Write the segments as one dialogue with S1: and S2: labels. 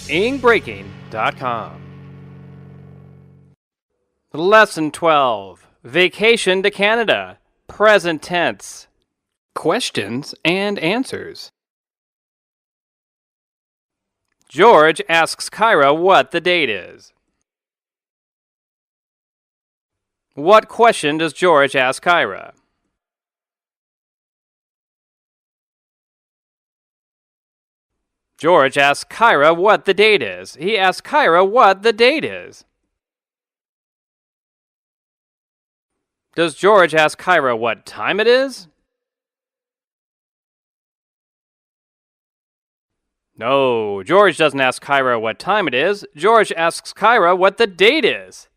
S1: ingbreaking.com. Lesson 12. Vacation to Canada. Present tense. Questions and answers. George asks Kyra what the date is. What question does George ask Kyra? George asks Kyra what the date is. He asks Kyra what the date is. Does George ask Kyra what time it is? No, George doesn't ask Kyra what time it is. George asks Kyra what the date is.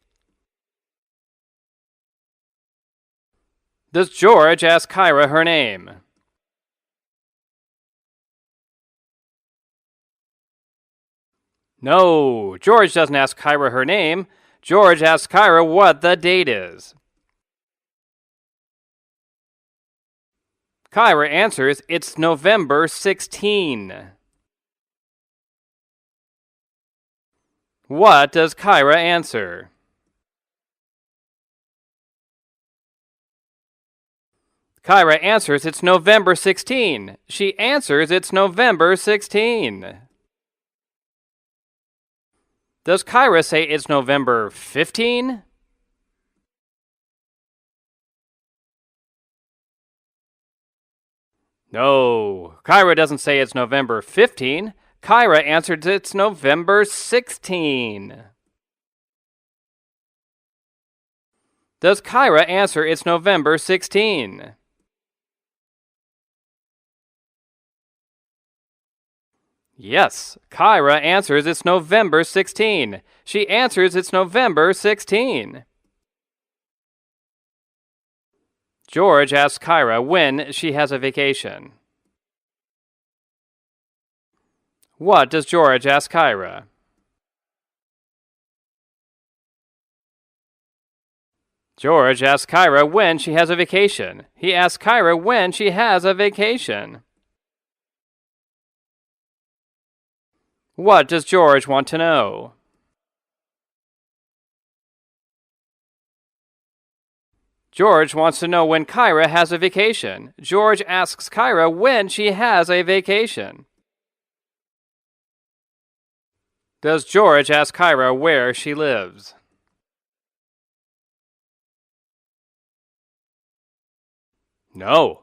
S1: Does George ask Kyra her name? No, George doesn't ask Kyra her name. George asks Kyra what the date is. Kyra answers, it's November 16. What does Kyra answer? Kyra answers, it's November 16. She answers, it's November 16. Does Kyra say it's November 15? No, Kyra doesn't say it's November 15. Kyra answered it's November 16. Does Kyra answer it's November 16? Yes, Kyra answers it's November 16. She answers it's November 16. George asks Kyra when she has a vacation. What does George ask Kyra? George asks Kyra when she has a vacation. He asks Kyra when she has a vacation. What does George want to know? George wants to know when Kyra has a vacation. George asks Kyra when she has a vacation. Does George ask Kyra where she lives? No.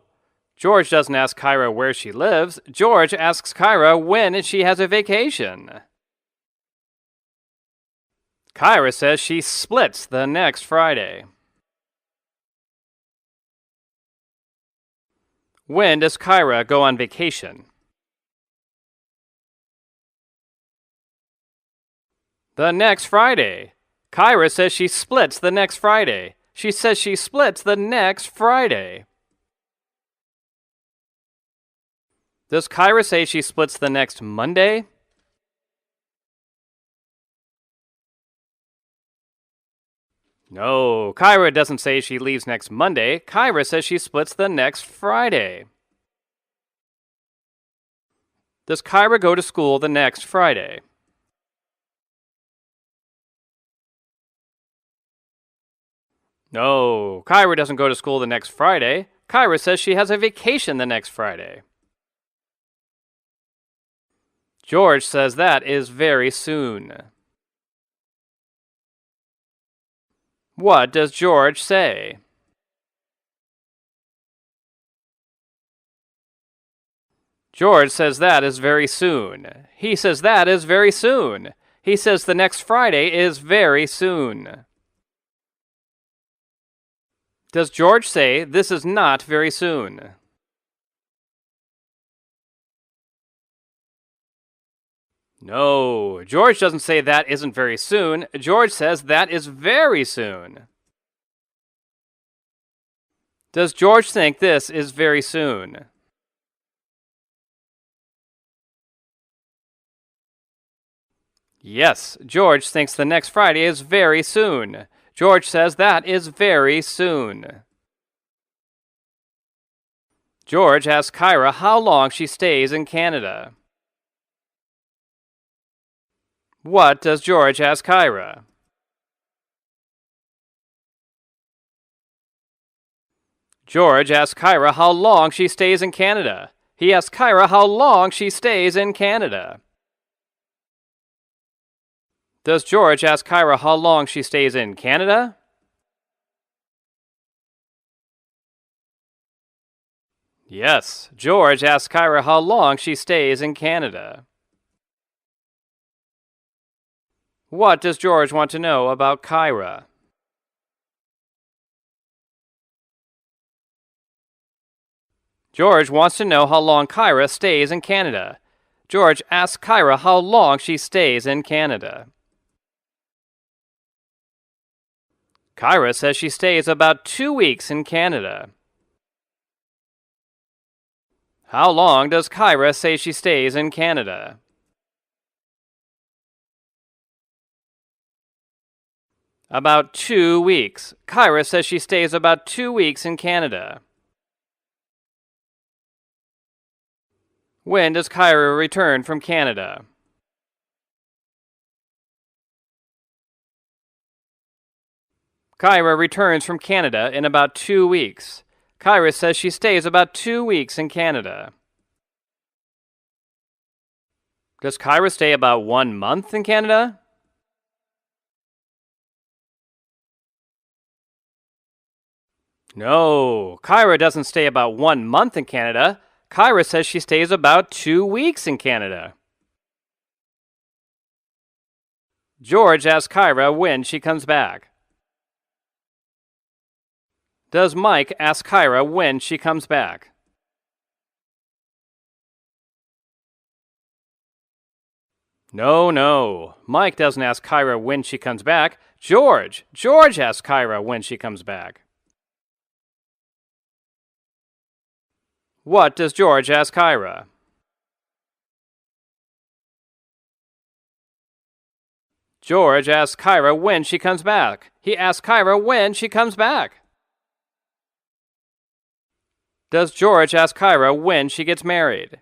S1: George doesn't ask Kyra where she lives. George asks Kyra when she has a vacation. Kyra says she splits the next Friday. When does Kyra go on vacation? The next Friday. Kyra says she splits the next Friday. She says she splits the next Friday. Does Kyra say she splits the next Monday? No, Kyra doesn't say she leaves next Monday. Kyra says she splits the next Friday. Does Kyra go to school the next Friday? No, Kyra doesn't go to school the next Friday. Kyra says she has a vacation the next Friday. George says that is very soon. What does George say? George says that is very soon. He says that is very soon. He says the next Friday is very soon. Does George say this is not very soon? No, George doesn't say that isn't very soon. George says that is very soon. Does George think this is very soon? Yes, George thinks the next Friday is very soon. George says that is very soon. George asks Kyra how long she stays in Canada. What does George ask Kyra? George asks Kyra how long she stays in Canada. He asks Kyra how long she stays in Canada. Does George ask Kyra how long she stays in Canada? Yes, George asks Kyra how long she stays in Canada. What does George want to know about Kyra? George wants to know how long Kyra stays in Canada. George asks Kyra how long she stays in Canada. Kyra says she stays about 2 weeks in Canada. How long does Kyra say she stays in Canada? About 2 weeks. Kyra says she stays about 2 weeks in Canada. When does Kyra return from Canada? Kyra returns from Canada in about 2 weeks. Kyra says she stays about 2 weeks in Canada. Does Kyra stay about 1 month in Canada? No, Kyra doesn't stay about 1 month in Canada. Kyra says she stays about 2 weeks in Canada. George asks Kyra when she comes back. Does Mike ask Kyra when she comes back? No. Mike doesn't ask Kyra when she comes back. George asks Kyra when she comes back. What does George ask Kyra? George asks Kyra when she comes back. He asks Kyra when she comes back. Does George ask Kyra when she gets married?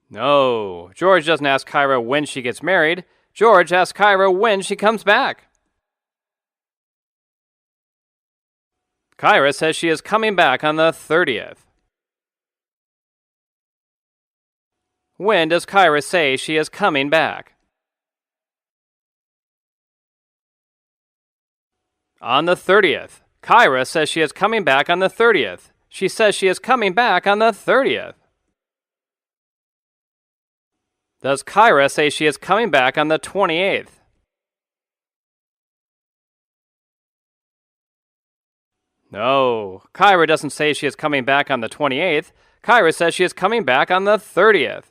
S1: No, George doesn't ask Kyra when she gets married. George asks Kyra when she comes back. Kyra says she is coming back on the 30th. When does Kyra say she is coming back? On the 30th. Kyra says she is coming back on the 30th. She says she is coming back on the 30th. Does Kyra say she is coming back on the 28th? No, Kyra doesn't say she is coming back on the 28th. Kyra says she is coming back on the 30th.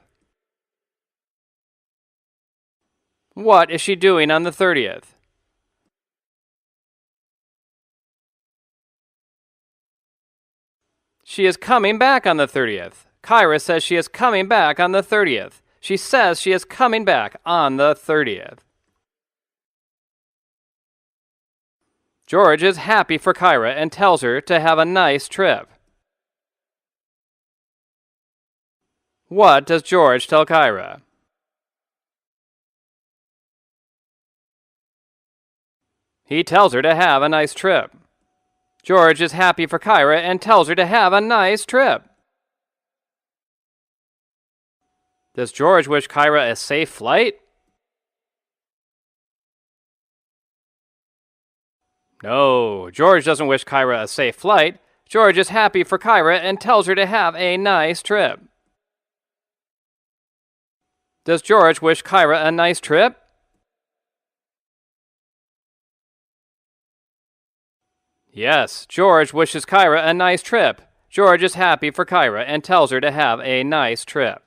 S1: What is she doing on the 30th? She is coming back on the 30th. Kyra says she is coming back on the 30th. She says she is coming back on the 30th. George is happy for Kyra and tells her to have a nice trip. What does George tell Kyra? He tells her to have a nice trip. George is happy for Kyra and tells her to have a nice trip. Does George wish Kyra a safe flight? No, George doesn't wish Kyra a safe flight. George is happy for Kyra and tells her to have a nice trip. Does George wish Kyra a nice trip? Yes, George wishes Kyra a nice trip. George is happy for Kyra and tells her to have a nice trip.